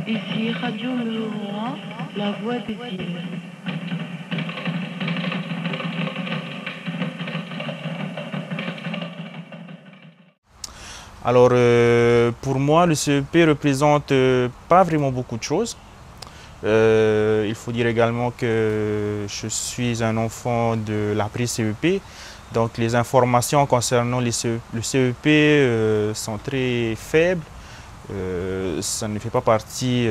Ici Radio Mururoa, la voix des îles. Alors, pour moi, le CEP représente pas vraiment beaucoup de choses. Il faut dire également que je suis un enfant de l'après-CEP, donc les informations concernant le CEP sont très faibles. Ça ne fait pas partie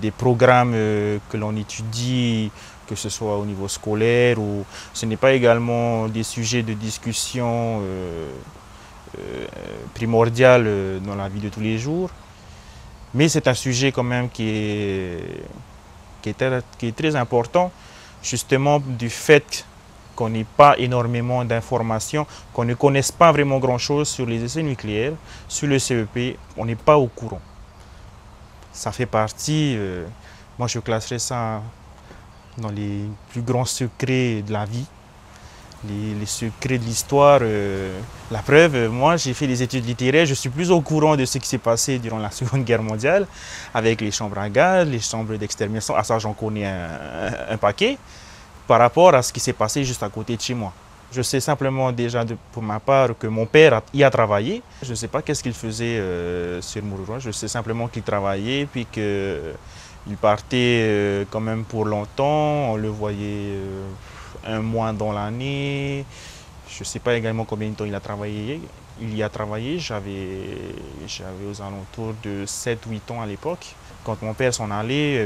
des programmes que l'on étudie, que ce soit au niveau scolaire, ou ce n'est pas également des sujets de discussion primordial dans la vie de tous les jours. Mais c'est un sujet quand même qui est très important, justement du fait qu'on n'ait pas énormément d'informations, qu'on ne connaisse pas vraiment grand-chose sur les essais nucléaires, sur le CEP, on n'est pas au courant. Ça fait partie, moi je classerais ça dans les plus grands secrets de la vie, les secrets de l'histoire. La preuve, moi j'ai fait des études littéraires, je suis plus au courant de ce qui s'est passé durant la Seconde Guerre mondiale, avec les chambres à gaz, les chambres d'extermination, à ça j'en connais un paquet, par rapport à ce qui s'est passé juste à côté de chez moi. Je sais simplement déjà pour ma part que mon père y a travaillé. Je ne sais pas qu'est-ce qu'il faisait sur Mururoa, je sais simplement qu'il travaillait puis qu'il partait quand même pour longtemps, on le voyait un mois dans l'année. Je ne sais pas également combien de temps il a travaillé. Il y a travaillé, j'avais aux alentours de 7-8 ans à l'époque. Quand mon père s'en allait,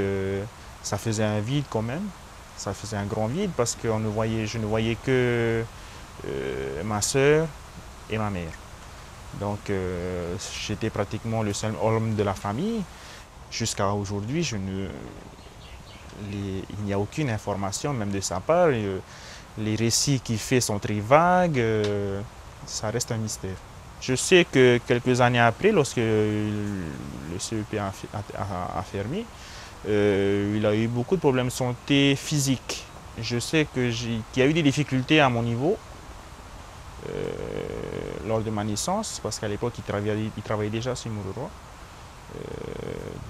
ça faisait un vide quand même. Ça faisait un grand vide parce que je ne voyais que ma soeur et ma mère. Donc j'étais pratiquement le seul homme de la famille. Jusqu'à aujourd'hui, il n'y a aucune information, même de sa part. Les récits qu'il fait sont très vagues, ça reste un mystère. Je sais que quelques années après, lorsque le CEP a fermé, il a eu beaucoup de problèmes de santé physique. Je sais qu'il y a eu des difficultés à mon niveau lors de ma naissance, parce qu'à l'époque, il travaillait déjà sur Mururoa.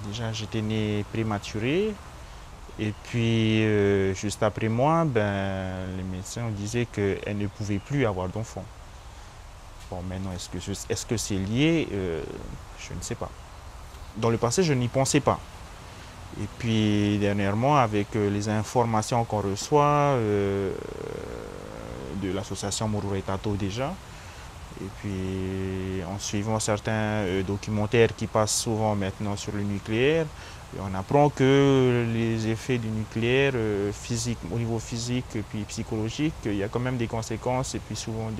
Déjà, j'étais né prématuré. Et puis, juste après moi, les médecins disaient qu'elle ne pouvait plus avoir d'enfant. Bon, maintenant, est-ce que c'est lié? Je ne sais pas. Dans le passé, je n'y pensais pas. Et puis, dernièrement, avec les informations qu'on reçoit de l'association Mururoa Tato déjà, et puis en suivant certains documentaires qui passent souvent maintenant sur le nucléaire, et on apprend que les effets du nucléaire, au niveau physique et puis psychologique, il y a quand même des conséquences et puis souvent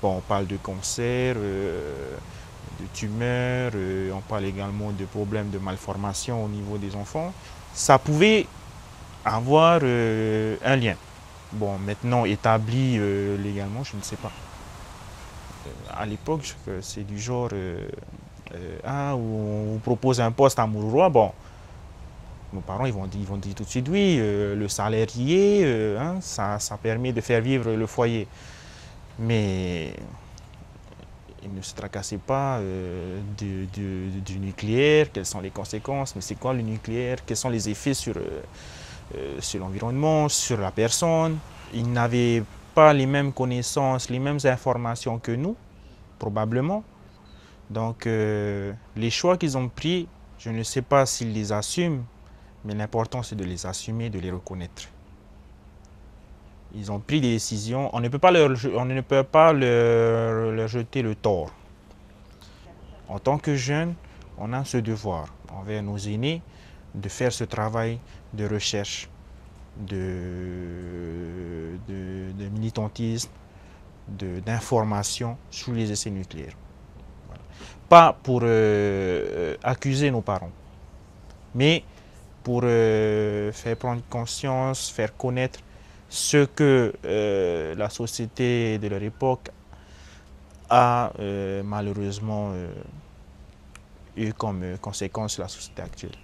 bon, on parle de cancer, de tumeurs, on parle également de problèmes de malformation au niveau des enfants. Ça pouvait avoir un lien. Bon, maintenant établi légalement, je ne sais pas. À l'époque, c'est du genre, où on vous propose un poste à Mururoa, bon, nos parents ils vont dire tout de suite oui, le salaire y est, ça permet de faire vivre le foyer. Mais ils ne se tracassaient pas du nucléaire, quelles sont les conséquences, mais c'est quoi le nucléaire, quels sont les effets sur l'environnement, sur la personne. Ils n'avaient pas les mêmes connaissances, les mêmes informations que nous, probablement. Donc les choix qu'ils ont pris, je ne sais pas s'ils les assument, mais l'important c'est de les assumer, de les reconnaître. Ils ont pris des décisions, on ne peut pas leur jeter le tort. En tant que jeunes, on a ce devoir envers nos aînés de faire ce travail de recherche, de militantisme, d'information sur les essais nucléaires. Voilà. Pas pour accuser nos parents, mais pour faire prendre conscience, faire connaître ce que la société de leur époque a malheureusement eu comme conséquence sur la société actuelle.